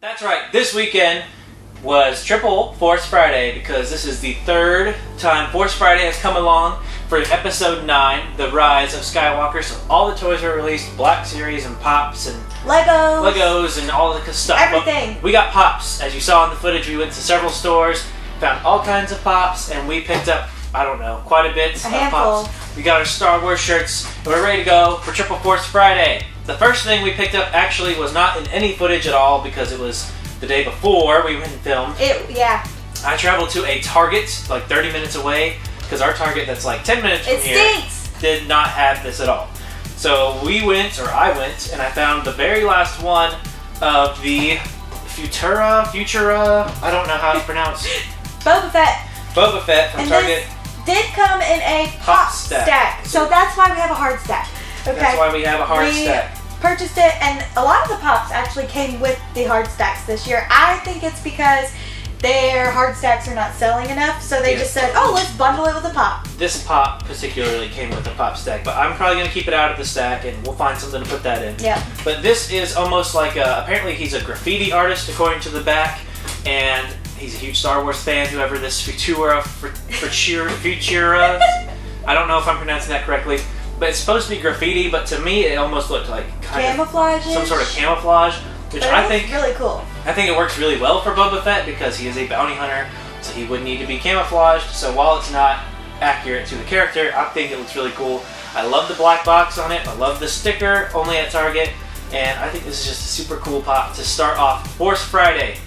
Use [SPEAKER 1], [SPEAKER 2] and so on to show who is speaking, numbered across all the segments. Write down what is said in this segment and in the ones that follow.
[SPEAKER 1] That's right, this weekend was Triple Force Friday because this is the third time Force Friday has come along for episode 9, The Rise of Skywalker. So all the toys were released, Black Series and Pops and Legos and all the stuff.
[SPEAKER 2] Everything.
[SPEAKER 1] But we got Pops. As you saw in the footage, we went to several stores, found all kinds of Pops, and we picked up, I don't know, quite a bit of Pops. We got our Star Wars shirts, and we're ready to go for Triple Force Friday. The first thing we picked up actually was not in any footage at all because it was the day before we went and filmed.
[SPEAKER 2] Yeah.
[SPEAKER 1] I traveled to a Target like 30 minutes away because our Target that's like 10 minutes from here did not have this at all. So I went, and I found the very last one of the Futura, I don't know how to pronounce.
[SPEAKER 2] Boba Fett
[SPEAKER 1] from Target.
[SPEAKER 2] This did come in a pop stack. So that's why we have a hard stack. Okay.
[SPEAKER 1] That's why we have a hard stack.
[SPEAKER 2] Purchased it, and a lot of the Pops actually came with the hard stacks this year. I think it's because their hard stacks are not selling enough, so they just said, oh, let's bundle it with a Pop.
[SPEAKER 1] This Pop particularly came with a Pop stack, but I'm probably going to keep it out of the stack, and we'll find something to put that in.
[SPEAKER 2] Yeah.
[SPEAKER 1] But this is almost like apparently he's a graffiti artist, according to the back, and he's a huge Star Wars fan, whoever this Futura, I don't know if I'm pronouncing that correctly. But it's supposed to be graffiti, but to me it almost looked like some sort of camouflage, which I think
[SPEAKER 2] really cool.
[SPEAKER 1] I think it works really well for Boba Fett because he is a bounty hunter, so he would need to be camouflaged. So while it's not accurate to the character, I think it looks really cool. I love the black box on it. I love the sticker, only at Target, and I think this is just a super cool Pop to start off Force Friday.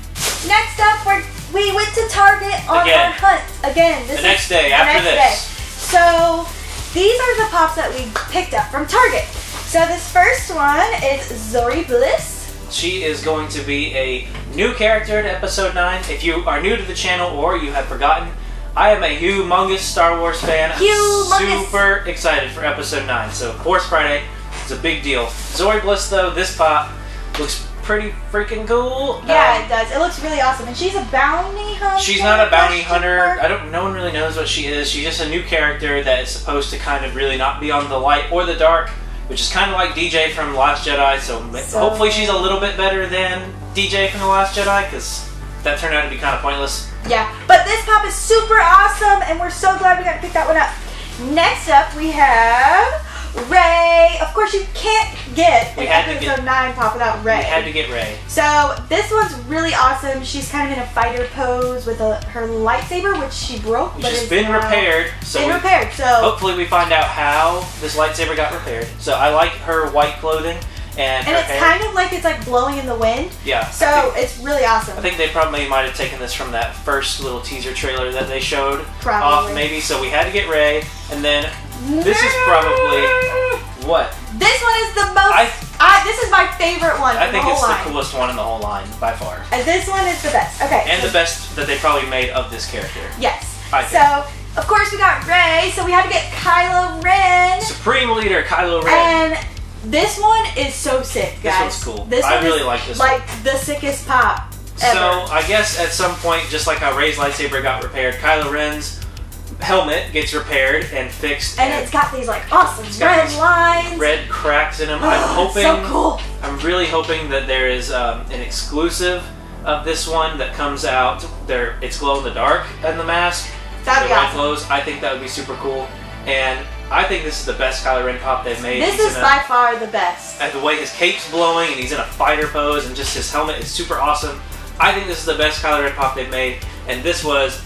[SPEAKER 2] Next up, we went to Target on our hunt again.
[SPEAKER 1] The next day after this.
[SPEAKER 2] So these are the Pops that we picked up from Target. So this first one is Zori Bliss.
[SPEAKER 1] She is going to be a new character to episode 9. If you are new to the channel or you have forgotten, I am a humongous Star Wars fan. I'm super excited for episode 9. So Force Friday is a big deal. Zori Bliss though, this Pop looks pretty freaking cool.
[SPEAKER 2] Yeah, it does. It looks really awesome. And she's a bounty hunter.
[SPEAKER 1] She's not a bounty hunter. No one really knows what she is. She's just a new character that is supposed to kind of really not be on the light or the dark, which is kind of like DJ from The Last Jedi. So hopefully she's a little bit better than DJ from The Last Jedi, because that turned out to be kind of pointless.
[SPEAKER 2] Yeah, but this Pop is super awesome, and we're so glad we got to pick that one up. Next up, we have Rey. Of course, you can't get an episode 9 Pop without Rey.
[SPEAKER 1] We had to get Rey.
[SPEAKER 2] So this one's really awesome. She's kind of in a fighter pose with her lightsaber, which she broke,
[SPEAKER 1] but it's been repaired. So hopefully we find out how this lightsaber got repaired. So I like her white clothing and her
[SPEAKER 2] it's
[SPEAKER 1] hair.
[SPEAKER 2] kind of like it's like blowing in the wind.
[SPEAKER 1] Yeah.
[SPEAKER 2] So it's really awesome.
[SPEAKER 1] I think they probably might have taken this from that first little teaser trailer that they showed
[SPEAKER 2] probably.
[SPEAKER 1] Off, maybe. So we had to get Rey, and then this is probably what?
[SPEAKER 2] This one is the most. This is my favorite one.
[SPEAKER 1] I think it's the coolest one in the whole line by far.
[SPEAKER 2] And this one is the best. Okay.
[SPEAKER 1] And the best that they probably made of this character.
[SPEAKER 2] Yes. So of course we got Rey, so we had to get Kylo Ren.
[SPEAKER 1] Supreme Leader Kylo Ren.
[SPEAKER 2] And this one is so sick, guys.
[SPEAKER 1] This one's cool. I really like this one.
[SPEAKER 2] Like the sickest Pop ever.
[SPEAKER 1] So I guess at some point, just like how Rey's lightsaber got repaired, Kylo Ren's helmet gets repaired and fixed.
[SPEAKER 2] And it's got these like awesome red lines.
[SPEAKER 1] Red cracks in them.
[SPEAKER 2] So cool.
[SPEAKER 1] I'm really hoping that there is an exclusive of this one that comes out. It's glow in the dark in the mask.
[SPEAKER 2] That'd be awesome.
[SPEAKER 1] Glows. I think that would be super cool. And I think this is the best Kylo Ren Pop they've made.
[SPEAKER 2] This is by far the best.
[SPEAKER 1] And the way his cape's blowing and he's in a fighter pose and just his helmet is super awesome. I think this is the best Kylo Ren Pop they've made. And this was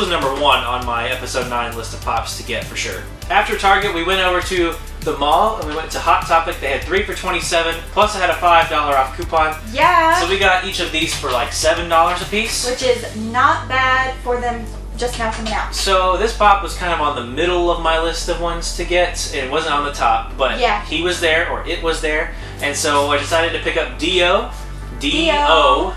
[SPEAKER 1] number 1 on my episode 9 list of Pops to get for sure. After Target, we went over to the mall and we went to Hot Topic. They had 3 for $27, plus I had a $5 off coupon.
[SPEAKER 2] Yeah.
[SPEAKER 1] So we got each of these for like $7 a piece.
[SPEAKER 2] Which is not bad for them just now coming out.
[SPEAKER 1] So this Pop was kind of on the middle of my list of ones to get. It wasn't on the top, but he was there, or it was there. And so I decided to pick up Dio. D-O.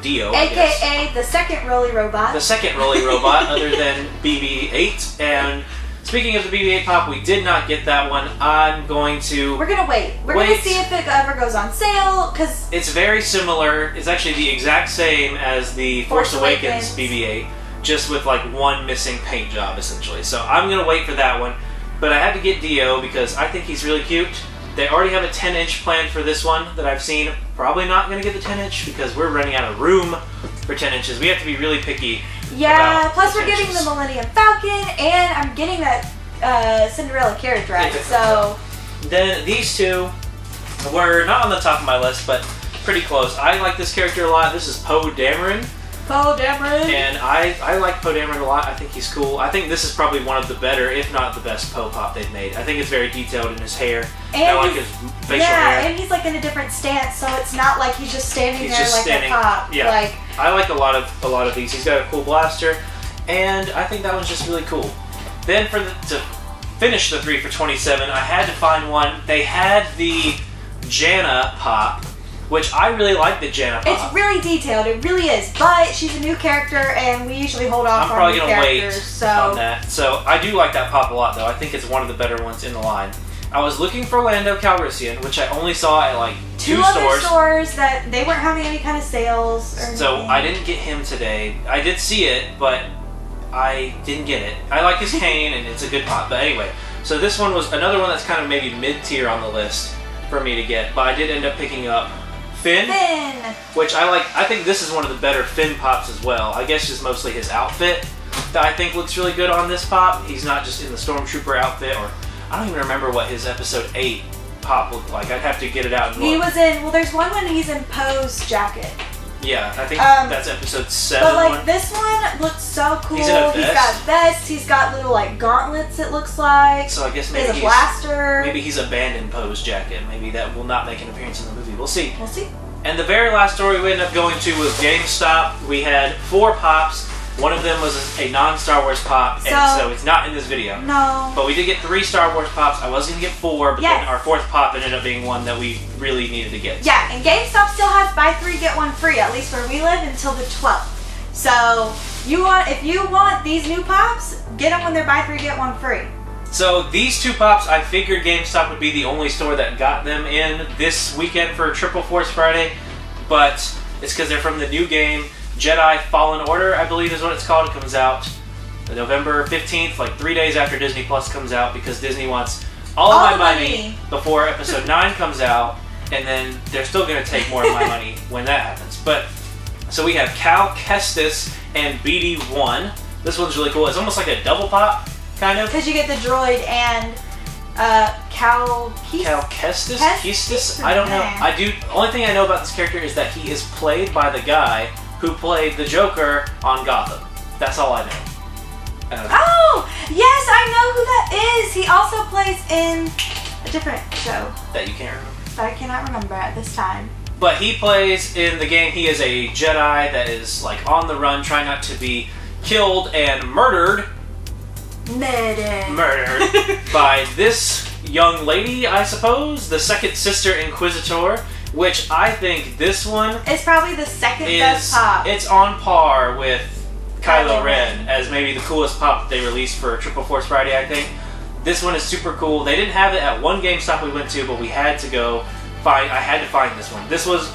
[SPEAKER 1] Dio,
[SPEAKER 2] AKA the second Rolly Robot.
[SPEAKER 1] The second Rolly Robot, other than BB-8. And speaking of the BB-8 Pop, we did not get that one. We're gonna wait. We're gonna see if it ever goes on sale, because it's very similar. It's actually the exact same as the Force Awakens BB-8, just with like one missing paint job essentially. So I'm gonna wait for that one. But I had to get Dio because I think he's really cute. They already have a 10-inch planned for this one that I've seen. Probably not going to get the 10-inch because we're running out of room for 10 inches. We have to be really picky.
[SPEAKER 2] Yeah, plus we're getting the Millennium Falcon, and I'm getting that Cinderella carriage ride, so...
[SPEAKER 1] Then these two were not on the top of my list, but pretty close. I like this character a lot. This is Poe Dameron.
[SPEAKER 2] Poe Dameron.
[SPEAKER 1] And I like Poe Dameron a lot. I think he's cool. I think this is probably one of the better, if not the best, Poe Pop they've made. I think it's very detailed in his hair.
[SPEAKER 2] And
[SPEAKER 1] I like his facial hair.
[SPEAKER 2] Yeah, and he's like in a different stance, so it's not like he's just standing there
[SPEAKER 1] just
[SPEAKER 2] like
[SPEAKER 1] standing,
[SPEAKER 2] a pop.
[SPEAKER 1] Yeah.
[SPEAKER 2] Like,
[SPEAKER 1] I like a lot of these. He's got a cool blaster, and I think that one's just really cool. Then to finish the 3 for $27, I had to find one. They had the Janna Pop, which I really like the Janna Pop.
[SPEAKER 2] It's really detailed, it really is. But she's a new character, and we usually hold off on new characters. I'm probably going to wait
[SPEAKER 1] on that. So I do like that pop a lot, though. I think it's one of the better ones in the line. I was looking for Lando Calrissian, which I only saw at like two
[SPEAKER 2] other stores that they weren't having any kind of sales or anything.
[SPEAKER 1] So I didn't get him today. I did see it, but I didn't get it. I like his cane, and it's a good pop. But anyway, so this one was another one that's kind of maybe mid-tier on the list for me to get. But I did end up picking up Finn, which I like. I think this is one of the better Finn pops as well. I guess just mostly his outfit that I think looks really good on this pop. He's not just in the Stormtrooper outfit, or I don't even remember what his Episode 8 pop looked like. I'd have to get it out and look.
[SPEAKER 2] He was in, well, there's one when he's in Poe's jacket.
[SPEAKER 1] Yeah, I think that's Episode 7.
[SPEAKER 2] But like this one looks so cool.
[SPEAKER 1] He's in a vest.
[SPEAKER 2] He's got vests. He's got little like gauntlets. It looks like.
[SPEAKER 1] So I guess maybe
[SPEAKER 2] he's a blaster.
[SPEAKER 1] Maybe he's abandoned Poe's jacket. Maybe that will not make an appearance in the movie. We'll see.
[SPEAKER 2] We'll see.
[SPEAKER 1] And the very last store we ended up going to was GameStop. We had 4 pops. One of them was a non-Star Wars pop, and so it's not in this video.
[SPEAKER 2] No.
[SPEAKER 1] But we did get 3 Star Wars pops. I was going to get 4, but then our 4th pop ended up being one that we really needed to get.
[SPEAKER 2] Yeah, and GameStop still has buy 3, get 1 free, at least where we live, until the 12th. So if you want these new pops, get them when they're buy 3, get 1 free.
[SPEAKER 1] So these 2 pops, I figured GameStop would be the only store that got them in this weekend for Triple Force Friday, but it's because they're from the new game, Jedi Fallen Order, I believe is what it's called. It comes out November 15th, like 3 days after Disney Plus comes out, because Disney wants all of my money before Episode 9 comes out, and then they're still going to take more of my money when that happens. But so we have Cal Kestis and BD1. This one's really cool. It's almost like a double pop, kind of.
[SPEAKER 2] Because you get the droid and Cal
[SPEAKER 1] Kestis? Kestis? I don't know. The only thing I know about this character is that he is played by the guy who played the Joker on Gotham. That's all I know.
[SPEAKER 2] Oh! Yes, I know who that is! He also plays in a different show.
[SPEAKER 1] That you can't remember.
[SPEAKER 2] That I cannot remember at this time.
[SPEAKER 1] But he plays in the game. He is a Jedi that is like on the run, trying not to be killed and murdered by this young lady, I suppose, the second sister Inquisitor, which I think this one
[SPEAKER 2] is probably the second best pop.
[SPEAKER 1] It's on par with Kylo Ren as maybe the coolest pop they released for Triple Force Friday, I think. This one is super cool. They didn't have it at one GameStop we went to, but we had to go find. I had to find this one. This was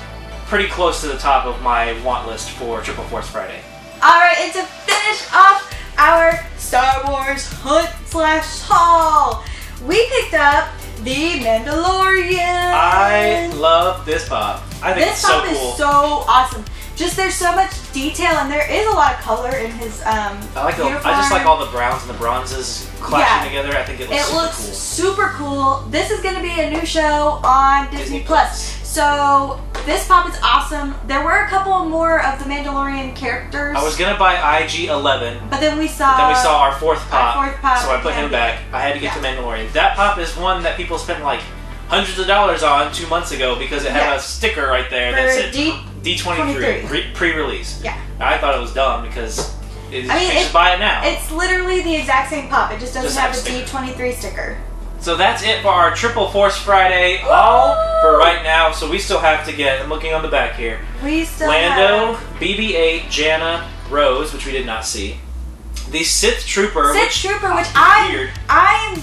[SPEAKER 1] pretty close to the top of my want list for Triple Force Friday.
[SPEAKER 2] Alright, and to finish off our Star Wars hunt/haul, we picked up the Mandalorian.
[SPEAKER 1] I love this pop. I think it's so cool.
[SPEAKER 2] This pop is so awesome. Just there's so much detail, and there is a lot of color in his
[SPEAKER 1] I just like all the browns and the bronzes clashing together. I think it looks
[SPEAKER 2] super cool. This is going to be a new show on Disney Plus. So this pop is awesome. There were a couple more of the Mandalorian characters.
[SPEAKER 1] I was gonna buy IG-11,
[SPEAKER 2] but then we saw
[SPEAKER 1] our 4th pop. So I put him back. I had to get to Mandalorian. That pop is one that people spent like hundreds of dollars on 2 months ago because it had a sticker right there that said D23 pre-release.
[SPEAKER 2] Yeah.
[SPEAKER 1] I thought it was dumb because you should buy it now.
[SPEAKER 2] It's literally the exact same pop. It just doesn't have a D23 sticker.
[SPEAKER 1] So that's it for our Triple Force Friday haul for right now. So we still have to get, I'm looking on the back here,
[SPEAKER 2] we still
[SPEAKER 1] Lando,
[SPEAKER 2] have
[SPEAKER 1] BB-8, Janna, Rose, which we did not see. The Sith Trooper, which
[SPEAKER 2] I'm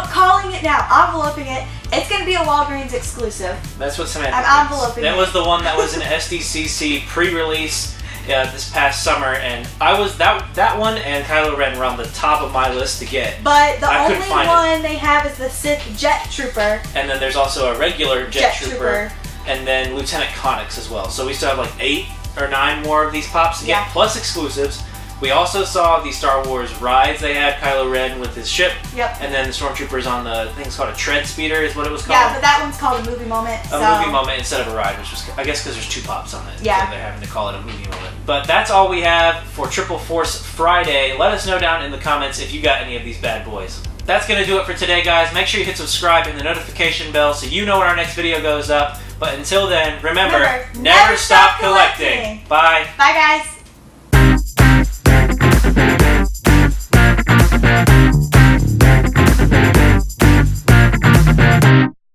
[SPEAKER 2] calling it now, enveloping it. It's going to be a Walgreens exclusive.
[SPEAKER 1] That's what Samantha
[SPEAKER 2] I'm enveloping it.
[SPEAKER 1] That was the one that was in SDCC pre-release. this past summer, and I was that one and Kylo Ren were on the top of my list to get.
[SPEAKER 2] But the only one they have is the Sith Jet Trooper.
[SPEAKER 1] And then there's also a regular Jet Trooper, and then Lieutenant Connix as well. So we still have like 8 or 9 more of these pops to get, plus exclusives. We also saw the Star Wars rides. They had Kylo Ren with his ship.
[SPEAKER 2] Yep.
[SPEAKER 1] And then the Stormtroopers on the, I think it's called a tread speeder is what it was called.
[SPEAKER 2] Yeah, but that one's called a movie moment.
[SPEAKER 1] A movie moment instead of a ride, which was, I guess because there's 2 pops on it.
[SPEAKER 2] Yeah.
[SPEAKER 1] So they're having to call it a movie moment. But that's all we have for Triple Force Friday. Let us know down in the comments if you got any of these bad boys. That's going to do it for today, guys. Make sure you hit subscribe and the notification bell so you know when our next video goes up. But until then, remember never stop collecting. Bye.
[SPEAKER 2] Bye, guys.